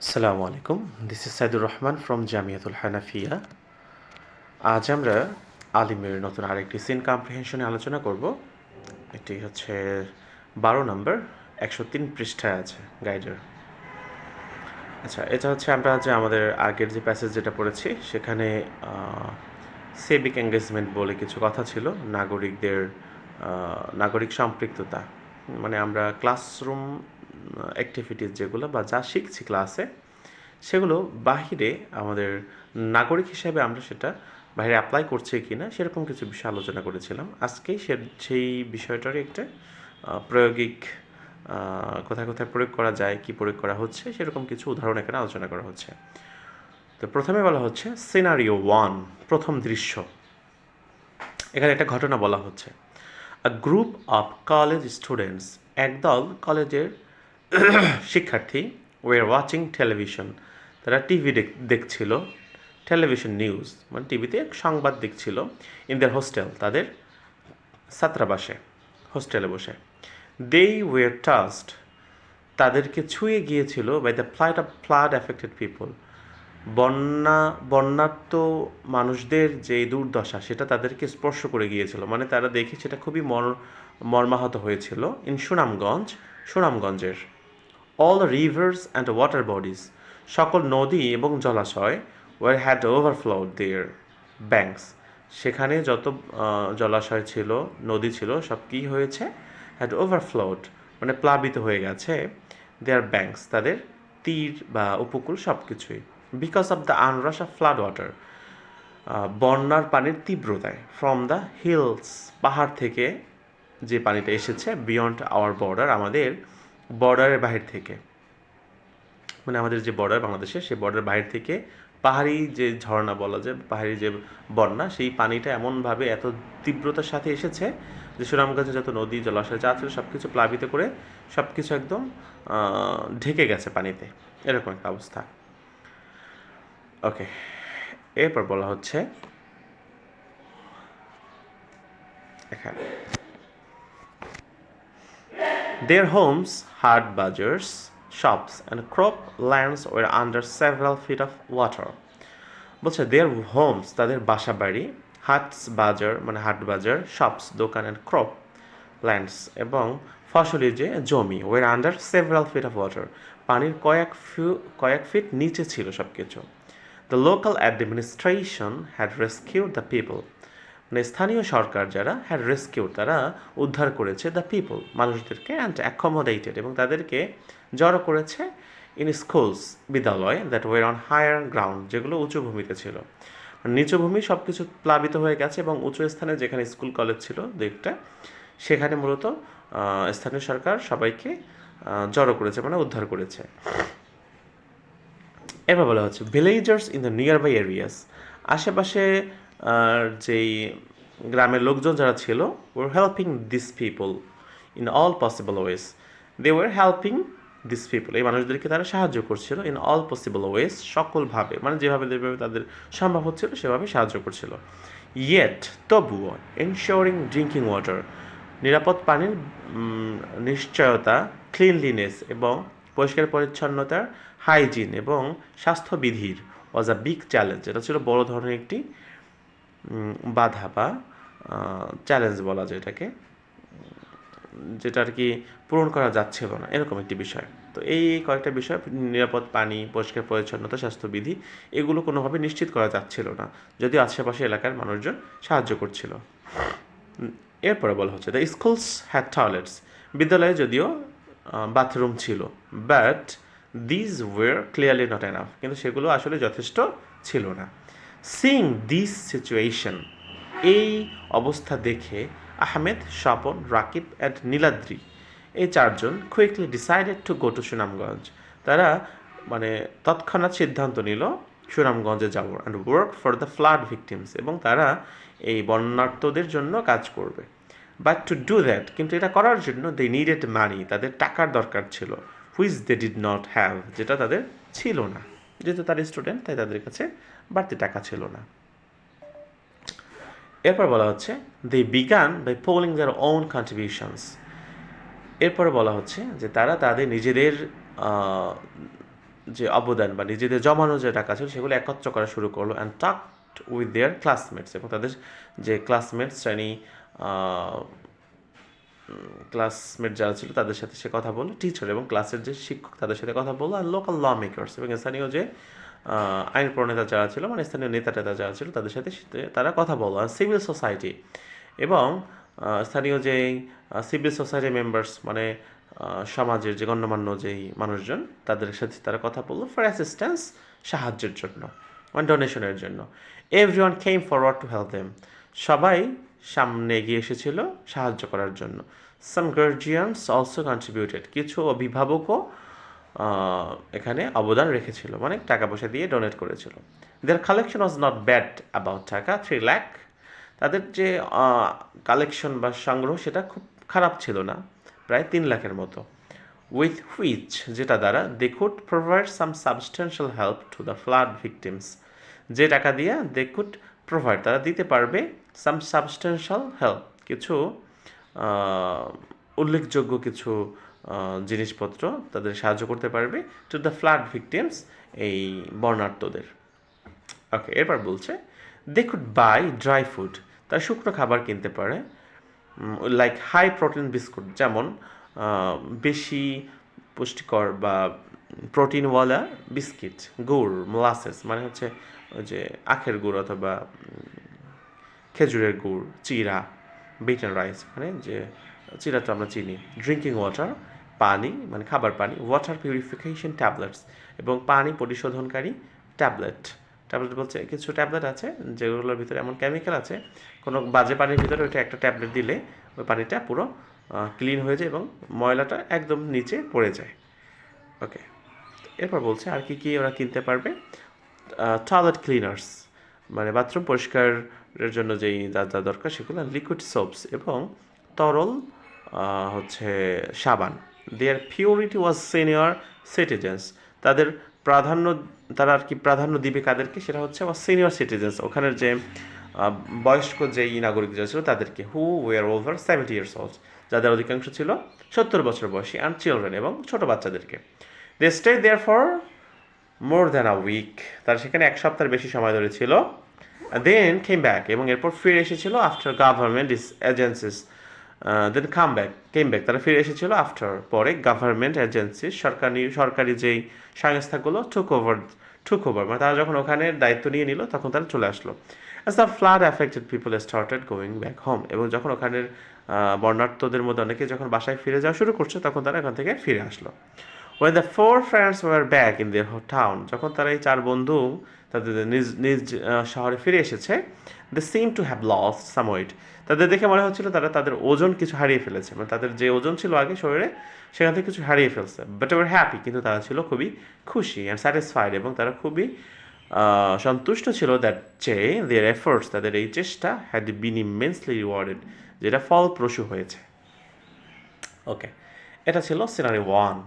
আসসালামু আলাইকুম, this is Saidur Rahman from Jamiatul Hanafiya. আজ আমরা আলিমের নতুন আরেকটি সিন কম্প্রিহেনশনে আলোচনা করব। এটি হচ্ছে 12 নম্বর, 103 পৃষ্ঠায় আছে গাইডের। আচ্ছা, এটা হচ্ছে আমরা যে আমাদের আগের যে প্যাসেজ যেটা পড়েছি সেখানে সিভিক এঙ্গেজমেন্ট বলে কিছু কথা ছিল, নাগরিক সম্পৃক্ততা। মানে আমরা ক্লাসরুম অ্যাক্টিভিটিস যেগুলো বা যা শিখছি ক্লাসে সেগুলো বাহিরে আমাদের নাগরিক হিসেবে আমরা সেটা বাইরে অ্যাপ্লাই করছি কি না সেরকম কিছু বিষয় আলোচনা করেছিলাম। আজকেই সেই বিষয়টারই একটা প্রায়োগিক কোথায় কোথায় প্রয়োগ করা যায়, কি প্রয়োগ করা হচ্ছে সেরকম কিছু উদাহরণ এখানে আলোচনা করা হচ্ছে। তো প্রথমে বলা হচ্ছে সিনারিও 1, প্রথম দৃশ্য। এখানে একটা ঘটনা বলা হচ্ছে। আ গ্রুপ অফ কলেজ স্টুডেন্টস, একদল কলেজের শিক্ষার্থী, ওয়ার ওয়াচিং টেলিভিশন, তারা টিভি দেখছিল, টেলিভিশন নিউজ মানে টিভিতে সংবাদ দেখছিল, ইন দেয়ার হোস্টেল, তাদের ছাত্রাবাসে, হোস্টেলে বসে। দে ওয়ার টাচড, তাদেরকে ছুঁয়ে গিয়েছিল by the flood affected people, বন্যার্ত মানুষদের যে দুর্দশা সেটা তাদেরকে স্পর্শ করে গিয়েছিল, মানে তারা দেখে সেটা খুবই মর্মাহত হয়েছিল। ইন সুনামগঞ্জের all rivers and water bodies, সকল নদী এবং জলাশয়, ওয়ার হ্যাড ওভারফ্লোড দেয়ার ব্যাঙ্কস, সেখানে যত জলাশয় ছিল, নদী ছিল, সব কী হয়েছে, হ্যাড ওভারফ্লোড মানে প্লাবিত হয়ে গেছে, দেয়ার ব্যাঙ্কস তাদের তীর বা উপকূল সব কিছুই, because of the onrush of flood water, বন্যার পানির তীব্রতায়, ফ্রম দ্য হিলস, পাহাড় থেকে যে পানিটা এসেছে, বিয়ন্ড আওয়ার বর্ডার, আমাদের বর্ডারের বাহির থেকে, মানে আমাদের যে বর্ডার বাংলাদেশে সেই বর্ডার বাহির থেকে পাহাড়ি যে ঝর্ণা বলা যায়, পাহাড়ি যে বন্যা, সেই পানিটা এমনভাবে এত তীব্রতার সাথে এসেছে যে সুনামগঞ্জে যত নদী জলাশয় যা ছিল সব কিছু প্লাবিত করে সব কিছু একদম ঢেকে গেছে পানিতে, এরকম একটা অবস্থা। ওকে, এরপর বলা হচ্ছে এখানে their homes, hard bazaars, shops and crop lands were under several feet of water. বলছে দেয়ার হোমস, তাদের বাসা বাড়ি, হাটস বাজার মানে হাট বাজার, শপস দোকান, অ্যান্ড ক্রপ ল্যান্ডস এবং ফসলি যে জমি, were under several feet of water, পানির কয়েক ফিট নিচে ছিল সব কিছু। The local administration had rescued the people, মানে স্থানীয় সরকার যারা, হ্যাড রেস্কিউড তারা উদ্ধার করেছে, দ্য পিপল মানুষদেরকে, অ্যান্ড অ্যাকোমোডেটেড এবং তাদেরকে জড়ো করেছে, ইন স্কুলস বিদ্যালয়, that were on higher ground যেগুলো উঁচু ভূমিতে ছিল। নিচু ভূমি সব কিছু প্লাবিত হয়ে গেছে এবং উঁচু স্থানে যেখানে স্কুল কলেজ ছিল দুইটা, সেখানে মূলত স্থানীয় সরকার সবাইকে জড়ো করেছে মানে উদ্ধার করেছে। এবার বলা হচ্ছে villagers in the nearby areas, আশেপাশে যেই গ্রামের লোকজন যারা ছিল, were helping this people in all possible ways, they were helping this people, এই মানুষদেরকে তারা সাহায্য করছিল, ইন অল পসিবল ওয়েজ সকলভাবে, মানে যেভাবে তাদের সম্ভব হচ্ছিল সেভাবে সাহায্য করছিল। ইয়েট তবুও, এনশিওরিং ড্রিঙ্কিং ওয়াটার, নিরাপদ পানির নিশ্চয়তা, ক্লিনলিনেস এবং পরিষ্কার পরিচ্ছন্নতার, হাইজিন এবং স্বাস্থ্যবিধির, ওয়াজ আ বিগ চ্যালেঞ্জ, এটা ছিল বড় ধরনের একটি বাধা বা চ্যালেঞ্জ বলা যায় এটাকে, যেটা আর কি পূরণ করা যাচ্ছিল না, এরকম একটি বিষয়। তো এই কয়েকটা বিষয়, নিরাপদ পানি, পরিষ্কার পরিচ্ছন্নতা, স্বাস্থ্যবিধি, এগুলো কোনোভাবে নিশ্চিত করা যাচ্ছিল না, যদিও আশেপাশে এলাকার মানুষজন সাহায্য করছিল। এরপরে বলা হচ্ছে দ্য স্কুলস হ্যাড টয়লেটস, বিদ্যালয়ে যদিও বাথরুম ছিল, but these war clearly not enough, কিন্তু সেগুলো আসলে যথেষ্ট ছিল না। সিইং দিস সিচুয়েশন, এই অবস্থা দেখে আহমেদ, স্বপন, রাকিব অ্যান্ড নীলাদ্রি, এই চারজন quickly decided to go to Sunamganj, তারা মানে তৎক্ষণাৎ সিদ্ধান্ত নিল সুনামগঞ্জে যাব, and work for the flood victims, এবং তারা এই বন্যার্তদের জন্য কাজ করবে। বাট টু ডু দ্যাট, কিন্তু এটা করার জন্য দে নিডেড মানি, তাদের টাকার দরকার ছিল, which they did not have, যেটা তাদের ছিল না, যেহেতু তারা স্টুডেন্ট তাই তাদের কাছে বাড়তি টাকা ছিল না। এরপর বলা হচ্ছে they began by pooling their own contributions, এরপরে বলা হচ্ছে যে তারা তাদের নিজেদের যে অবদান বা নিজেদের জমানো যে টাকা ছিল সেগুলো একত্র করা শুরু করলো অ্যান্ড টাকড উইথ দেয়ার ক্লাসমেটস, এবং তাদের যে ক্লাসমেটস ক্লাসমেট যারা ছিল তাদের সাথে সে কথা বললো, টিচার এবং ক্লাসের যে শিক্ষক তাদের সাথে কথা বললো, আর লোকাল ল মেকার্স এবং স্থানীয় যে আইন প্রণেতা যারা ছিল, মানে স্থানীয় নেতা টেতা যারা ছিল তাদের সাথে তারা কথা বললো, আর সিভিল সোসাইটি এবং স্থানীয় যেই সিভিল সোসাইটি মেম্বার্স, মানে সমাজের যে গণ্যমান্য যেই মানুষজন তাদের সাথে তারা কথা বললো ফর অ্যাসিস্ট্যান্স, সাহায্যের জন্য, মানে ডোনেশনের জন্য। Everyone came forward to help them, সবাই সামনে এগিয়ে এসেছিল সাহায্য করার জন্য। সাম গার্জিয়ানস অলসো কন্ট্রিবিউটেড, কিছু অভিভাবকও এখানে অবদান রেখেছিল, মানে টাকা পয়সা দিয়ে ডোনেট করেছিল। Their collection was not bad about টাকা 3 লাখ, তাদের যে কালেকশন বা সংগ্রহ সেটা খুব খারাপ ছিল না, প্রায় 3 লাখের মতো। উইথ হুইচ, যেটা দ্বারা they could provide some substantial help to the flood victims, যে টাকা দিয়ে দে কুড প্রোভাইড, তারা দিতে পারবে সাম সাবস্টেন্সিয়াল হেল্প, কিছু উল্লেখযোগ্য কিছু জিনিসপত্র তাদের সাহায্য করতে পারবে টু দ্য ফ্লাড ভিকটিমস, এই বর্ণাঢ্যদের। ওকে, এরপর বলছে they could buy dry food, তারা শুকনো খাবার কিনতে পারে, লাইক হাই প্রোটিন বিস্কুট, যেমন বেশি পুষ্টিকর বা প্রোটিনওয়ালা বিস্কিট, গুড়, মোলাসেস, মানে হচ্ছে ওই যে আখের গুড় অথবা খেজুরের গুড়, চিরা, বিটেন রাইস, মানে যে চিরা তো আমরা চিনি, ড্রিঙ্কিং ওয়াটার, পানি মানে খাবার পানি, ওয়াটার পিউরিফিকেশন ট্যাবলেটস, এবং পানি পরিশোধনকারী ট্যাবলেট। ট্যাবলেট বলছে কিছু ট্যাবলেট আছে যেগুলোর ভিতরে এমন কেমিক্যাল আছে, কোনো বাজে পানির ভিতরে ওইটা একটা ট্যাবলেট দিলে ওই পানিটা পুরো ক্লিন হয়ে যায় এবং ময়লাটা একদম নিচে পড়ে যায়। ওকে, এরপর বলছে আর কি কি ওরা কিনতে পারবে। টয়লেট ক্লিনার্স, মানে বাথরুম পরিষ্কারের জন্য যেই যা যা দরকার সেগুলো, লিকুইড সোপস, এবং তরল হচ্ছে সাবান। দেয়ার পিউরিটি ওয়াজ সিনিয়র সিটিজেন্স, তাদের প্রাধান্য, তারা আর কি প্রাধান্য দিবে কাদেরকে, সেটা হচ্ছে সিনিয়র সিটিজেন্স, ওখানের যে বয়স্ক যেই নাগরিক যারা ছিল তাদেরকে, who were over 70 years old, যাদের অধিকাংশ ছিল 70 বছর বয়সী, অ্যান্ড চিলড্রেন, এবং ছোট বাচ্চাদেরকে। They stay there for more than a week, তারা সেখানে এক সপ্তাহের বেশি সময় ধরে ছিল। দেন কেম ব্যাক, এবং এরপর ফিরে এসেছিল আফটার গভর্নমেন্ট এজেন্সিস, দেন কেম ব্যাক, তারা ফিরে এসেছিল আফটার, পরে গভর্নমেন্ট এজেন্সিস, সরকারি যেই সংস্থাগুলো টুক ওভার, মানে তারা যখন ওখানে দায়িত্ব নিয়ে নিল তখন তারা চলে আসলো। As the flood affected people started going back home, এবং যখন ওখানের বর্ণাঢ্যদের মধ্যে অনেকে যখন বাসায় ফিরে যাওয়া শুরু করছে তখন তারা এখান থেকে ফিরে আসলো। When the four friends were back in their town, যখন তারা এই চার বন্ধু তাদের নিজ নিজ শহরে ফিরে এসেছে, they seem to have lost some weight, তাদের দেখে মনে হচ্ছিল তারা তাদের ওজন কিছু হারিয়ে ফেলেছে, মানে তাদের যে ওজন ছিল আগে শরীরে সেখান থেকে কিছু হারিয়ে ফেলছে। বাট ওয়ার হ্যাপি, কিন্তু তারা ছিল খুবই খুশি অ্যান্ড স্যাটিসফাইড, এবং তারা খুবই সন্তুষ্ট ছিল দ্যাট যে দেয়ার এফোর্টস, তাদের এই চেষ্টা হ্যাড বিন ইমেন্সলি রিওয়ার্ডেড, যেটা ফলপ্রসূ হয়েছে। ওকে, এটা ছিল সিনারি 1,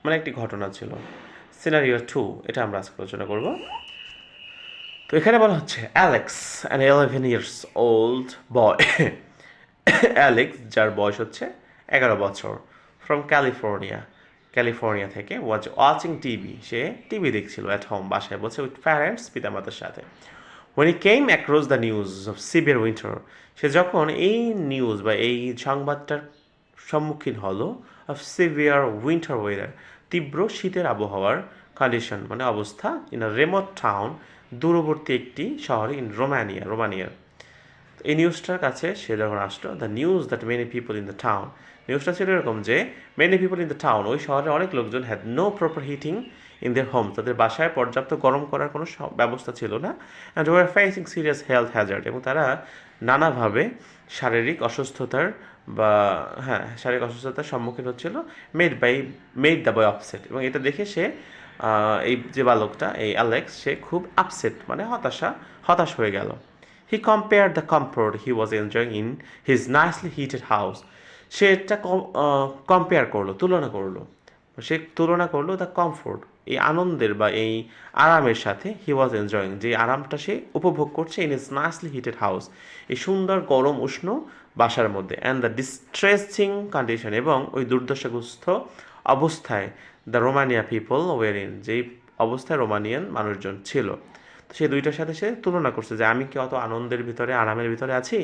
মানে একটি ঘটনা ছিল। সিনারিও 2, এটা আমরা আজকে আলোচনা করব। তো এখানে বলা হচ্ছে Alex, an 11 years old boy, Alex যার বয়স হচ্ছে 11 বছর, ফ্রম ক্যালিফোর্নিয়া থেকে, was watching TV, say TV দেখছিল অ্যাট হোম, বাসায় বসে, উইথ প্যারেন্টস, পিতামাতার সাথে। when he came across the news of severe winter, সে যখন এই নিউজ বা এই সংবাদটার সম্মুখীন হলো অফ সিভিয়ার উইন্টার ওয়েদার, তীব্র শীতের আবহাওয়ার কন্ডিশন, মানে অবস্থা, ইন আ রেমোট টাউন, দূরবর্তী একটি শহরে, ইন রোমানিয়ার। এই নিউজটার কাছে সে যখন আসলো, the news that many people in the town, নিউজটা ছিল এরকম যে many people in the town, ওই শহরে অনেক লোকজন, had no proper heating in their home, তাদের বাসায় পর্যাপ্ত গরম করার কোনো ব্যবস্থা ছিল না, and were facing serious health hazard, এবং তারা নানাভাবে শারীরিক অসুস্থতার শারীরিক অসুস্থতার সম্মুখীন হচ্ছিল, মেড দ্য বয় আপসেট, এবং এটা দেখে সে এই যে বালকটা, এই অ্যালেক্স, সে খুব আপসেট, মানে হতাশ হয়ে গেল। He compare the comfort he was enjoying in his nicely heated house, সে এটা তুলনা করলো দ্য কমফোর্ট, এই আনন্দের বা এই আরামের সাথে, হি ওয়াজ এনজয়িং, যে আরামটা সে উপভোগ করছে, in is nicely heated house, এই সুন্দর গরম উষ্ণ বাসার মধ্যে, অ্যান্ড দ্য ডিস্ট্রেসিং কন্ডিশন, এবং ওই দুর্দশাগ্রস্ত অবস্থায় the Romania people were in, যেই অবস্থায় রোমানিয়ান মানুষজন ছিল। তো সেই দুইটার সাথে সে তুলনা করছে যে আমি কি অত আনন্দের ভিতরে আরামের ভিতরে আছি,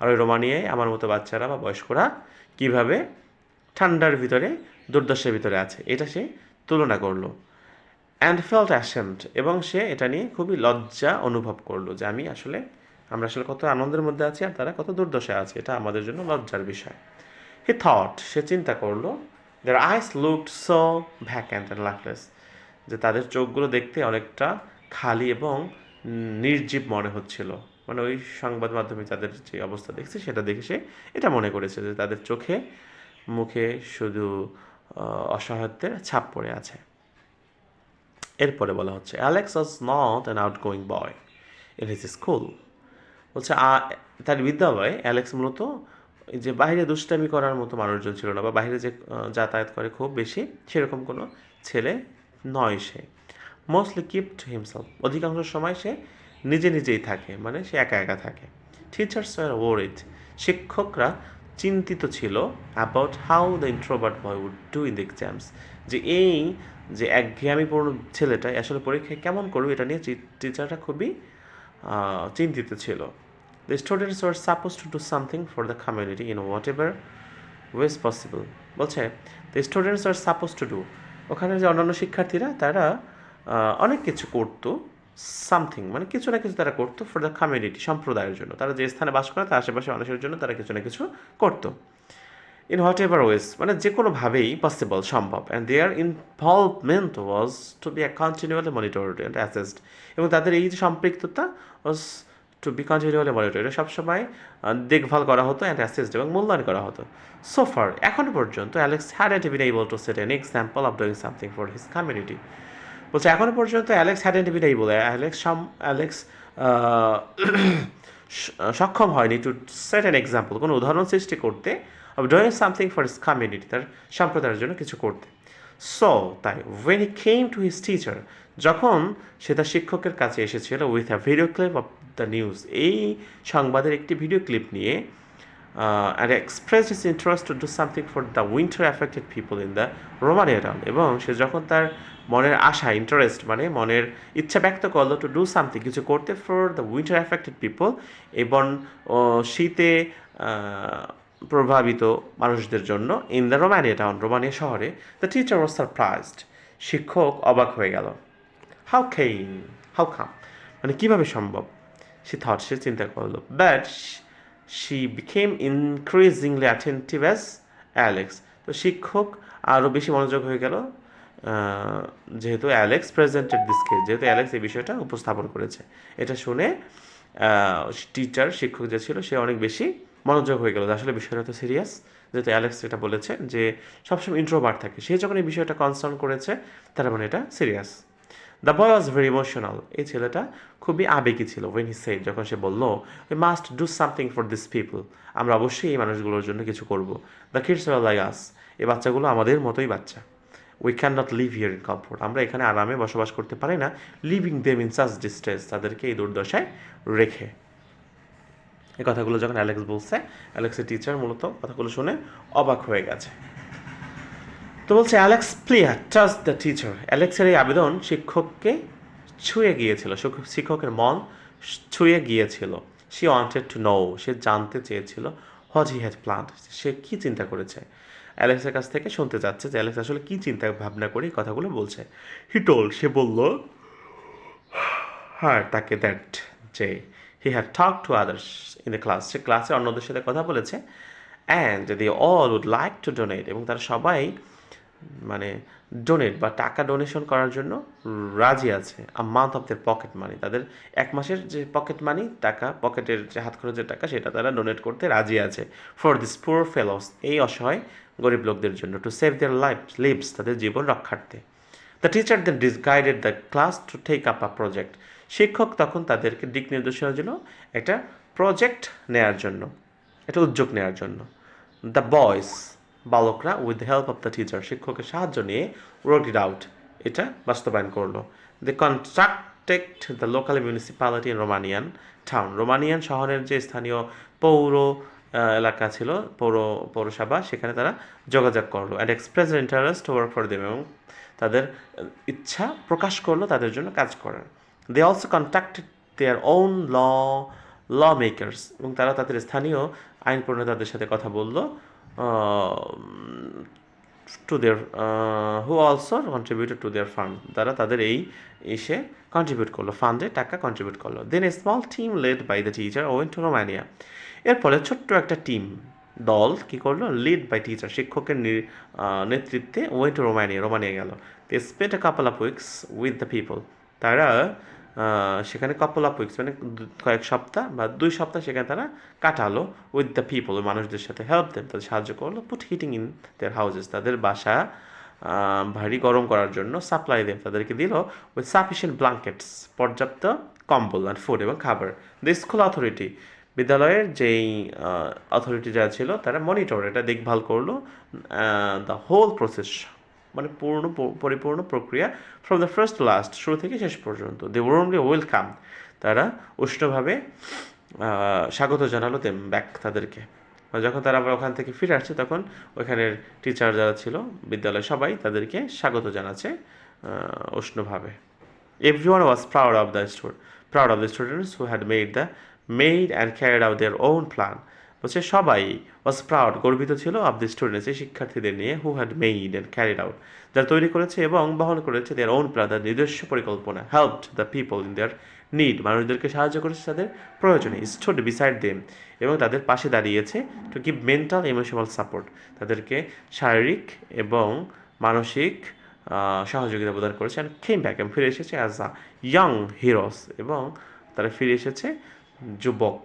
আর ওই রোমানিয়ায় আমার মতো বাচ্চারা বা বয়স্করা কীভাবে ঠান্ডার ভিতরে দুর্দশার ভিতরে আছে, এটা সে তুলনা করলো। অ্যান্ড ফেল্ট অ্যাশেমড, এবং সে এটা নিয়ে খুবই লজ্জা অনুভব করলো যে আমরা আসলে কত আনন্দের মধ্যে আছি আর তারা কত দুর্দশায় আছে, এটা আমাদের জন্য লজ্জার বিষয়। হি থট, সে চিন্তা করলো, their eyes looked so vacant and lifeless, যে তাদের চোখগুলো দেখতে অনেকটা খালি এবং নির্জীব মনে হচ্ছিল। মানে ওই সংবাদ মাধ্যমে তাদের যে অবস্থা দেখছে সেটা দেখে সে এটা মনে করেছে যে তাদের চোখে মুখে শুধু অসহায়ত্বের ছাপ পড়ে আছে। এরপরে বলা হচ্ছে Alex was not an outgoing boy in his school. বলছে তার বিদ্যালয়ে অ্যালেক্স মূলত যে বাইরে দুষ্টামি করার মতো মানুষজন ছিল না, বা বাইরে যে যাতায়াত করে খুব বেশি সেরকম কোনো ছেলে নয় সে। মোস্টলি কিপড হিমসেলফ, অধিকাংশ সময় সে নিজেই থাকে, মানে সে একা একা থাকে। টিচার্স আর ওয়ারিড, শিক্ষকরা চিন্তিত ছিল about how the introvert boy would do in the exams, যে এই যে একঘেয়ামিপূর্ণ ছেলেটা আসলে পরীক্ষায় কেমন করবে এটা নিয়ে টিচাররা খুবই চিন্তিত ছিল। The students were supposed to do something for the community in whatever ways possible. বলছে the students are supposed to do, ওখানে যে অন্যান্য শিক্ষার্থীরা তারা অনেক কিছু করতো, সামথিং মানে কিছু না কিছু তারা করতো ফর দ্য কমিউনিটি, সম্প্রদায়ের জন্য। তারা যে স্থানে বাস করে তার আশেপাশে মানুষের জন্য তারা কিছু না কিছু করতো। ইন হোয়াট এভার ওয়েজ, মানে যে কোনোভাবেই পসিবল, সম্ভব। And their involvement was to be continually monitored and assessed, এবং তাদের এই যে সম্পৃক্ততা was to be continually monitor, এটা সবসময় দেখভাল করা হতো অ্যান্ড অ্যাসেসড, এবং মূল্যায়ন করা হতো। সো ফার, এখনও পর্যন্ত Alex hadn't bin able to set an example of doing something for his community. বলছে এখনও পর্যন্ত অ্যালেক্স হ্যাডন্ট বিন এবল, অ্যালেক্স সক্ষম হয়নি টু সেট অ্যান এক্সাম্পল, কোনো উদাহরণ সৃষ্টি করতে, of doing something for his community, তার সম্প্রদায়ের জন্য কিছু করতে। সো তাই when he came to his teacher, যখন সে তার শিক্ষকের কাছে এসেছিল with a video clip of the news, এই সংবাদের একটি ভিডিও ক্লিপ নিয়ে, and expressed his interest to do something for the winter affected people in the Romania town, এবং সে যখন তার মনের আশা, ইন্টারেস্ট মানে মনের ইচ্ছা ব্যক্ত করলো টু ডু সামথিং, কিছু করতে for the winter affected people, এবং শীতে প্রভাবিত মানুষদের জন্য, in the Romania town, Romania শহরে। দ্য টিচার ওয়াজ সারপ্রাইজড, শিক্ষক অবাক হয়ে গেল। হাউ কাম, মানে কীভাবে সম্ভব, সে চিন্তা করলো। But she became increasingly attentive as Alex, তো শিক্ষক আরও বেশি মনোযোগ হয়ে গেল যেহেতু অ্যালেক্স প্রেজেন্টেড দিস কেস, যেহেতু অ্যালেক্স এই বিষয়টা উপস্থাপন করেছে। এটা শুনে টিচার, শিক্ষক যে ছিল সে অনেক বেশি মনোযোগ হয়ে গেল, আসলে বিষয়টা তো সিরিয়াস, যেহেতু অ্যালেক্স এটা বলেছে যে সবসময় ইন্ট্রোভার্ট থাকে, সে যখন এই বিষয়টা কনসার্ন করেছে তার মানে এটা serious. The boy was very emotional, এই ছেলেটা খুবই আবেগী ছিল। ওয়েন হি সেড, যখন সে বলল, we must do something for this people, আমরা অবশ্যই এই মানুষগুলোর জন্য কিছু করব। The kids are like us, এই বাচ্চাগুলো আমাদের মতোই বাচ্চা। We can not live here in comfort, আমরা এখানে আরামে বসবাস করতে পারি না। Living them in such distress, তাদেরকে এই দুর্দশায় রেখে। এই কথাগুলো যখন অ্যালেক্স বলছে, অ্যালেক্সের টিচার মূলত কথাগুলো শুনে অবাক হয়ে গেছে। তো বলছে অ্যালেক্স প্লিয়ার ট্রাস্ট দ্য টিচার, অ্যালেক্সের এই আবেদন শিক্ষককে ছুঁয়ে গিয়েছিল, শিক্ষকের মন ছুঁয়ে গিয়েছিল। শি ওয়ান্টেড টু নো, সে জানতে চেয়েছিল হোয়াট হি হ্যাড প্ল্যান্ড, সে কী চিন্তা করেছে। অ্যালেক্সের কাছ থেকে শুনতে চাচ্ছে যে অ্যালেক্স আসলে কী চিন্তা ভাবনা করে কথাগুলো বলছে। সে বলল হ্যাঁ তাকে দ্যাট, যে he had talk to others in the class, সে ক্লাসে অন্যদের সাথে কথা বলেছে। And they all would like to donate, এবং তারা সবাই মানে ডোনেট বা টাকা ডোনেশন করার জন্য রাজি আছে। A month of there pocket money, তাদের এক মাসের যে পকেট মানি, টাকা, পকেটের যে হাত খরচের টাকা, সেটা তারা ডোনেট করতে রাজি আছে। ফর দিস পুয়ার ফেলোস, এই অসহায় গরিব লোকদের জন্য। টু সেভ দেয়ার লিভস, তাদের জীবন রক্ষার্থে। The teacher then guided the class to take up a project, শিক্ষক তখন তাদেরকে দিক নির্দেশনার জন্য একটা প্রজেক্ট নেয়ার জন্য, একটা উদ্যোগ নেওয়ার জন্য। দ্য বয়েজ, বালকরা, with the help of the teacher, শিক্ষকের সাহায্য নিয়ে ওয়ার্ক ইট আউট, এটা বাস্তবায়ন করলো। They contracted the local municipality in Romanian town, Romanian শহরের যে স্থানীয় পৌর এলাকা ছিল পৌরসভা, সেখানে তারা যোগাযোগ করলো and express interest work for them, এবং তাদের ইচ্ছা প্রকাশ করলো তাদের জন্য কাজ করার। They also contacted their own law makers, এবং তারা তাদের স্থানীয় আইন প্রণেতাদের সাথে কথা বললো, to their who also contributed to their fund, তারা তাদের এই এসে কন্ট্রিবিউট করলো, ফান্ডে টাকা কন্ট্রিবিউট করলো। Then a small team led by the teacher went to Romania, এর ফলে ছোট্ট একটা টিম দল কী করলো, লিড বাই টিচার শিক্ষকের নেতৃত্বে ওয়েন্ট টু রোমানিয়া গেল। They spent a couple of weeks with the people, তারা সেখানে কাপল অফ উইকস মানে কয়েক সপ্তাহ বা 2 সপ্তাহ সেখানে তারা কাটালো উইথ দ্য পিপল, মানুষদের সাথে, হেল্প দেম, তাদের সাহায্য করলো, put heating in their houses, তাদের বাসা ভারী গরম করার জন্য, সাপ্লাই দেম, তাদেরকে দিল উইথ সাফিসিয়েন্ট ব্ল্যাঙ্কেটস, পর্যাপ্ত কম্বল অ্যান্ড ফুড এবং খাবার। দ্য স্কুল অথরিটি, বিদ্যালয়ের যেই অথরিটি যারা ছিল তারা মনিটর, এটা দেখভাল করলো দ্য হোল প্রসেস, মানে পরিপূর্ণ প্রক্রিয়া, from the first to last, শুরু থেকে শেষ পর্যন্ত। দে ওয়ার্মলি ওয়েলকাম, তারা উষ্ণভাবে স্বাগত জানালো দেম ব্যাক, তাদেরকে। যখন তারা আবার ওখান থেকে ফিরে আসছে তখন ওইখানের টিচার যারা ছিল বিদ্যালয়ে সবাই তাদেরকে স্বাগত জানাচ্ছে উষ্ণভাবে। Everyone was proud of the students who had made and carried out their own plan. বলছে সবাই was proud, গর্বিত ছিল, of the students, এই শিক্ষার্থীদের নিয়ে, who had made and carried out, যারা তৈরি করেছে এবং বহন করেছে their own plan, তাদের নিজস্ব পরিকল্পনা, helped the people in their need, মানুষদেরকে সাহায্য করেছে তাদের প্রয়োজনে, stood beside them, এবং তাদের পাশে দাঁড়িয়েছে, to give mental emotional support, তাদেরকে শারীরিক এবং মানসিক সহযোগিতা প্রদান করেছে, অ্যান্ড কেম ব্যাক, এবং ফিরে এসেছে অ্যাজ আ ইয়াং হিরোস, এবং তারা ফিরে এসেছে যুবক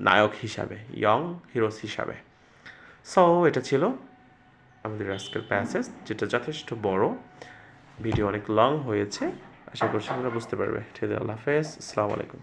নায়ক হিসাবে, ইয়ং হিরোস হিসাবে। সো এটা ছিল আমাদের আজকের প্যাসেজ, যেটা যথেষ্ট বড়, ভিডিও অনেক লং হয়েছে, আশা করছি তোমরা বুঝতে পারবে। ঠিক আছে, আল্লাহ হাফেজ, আসসালামু আলাইকুম।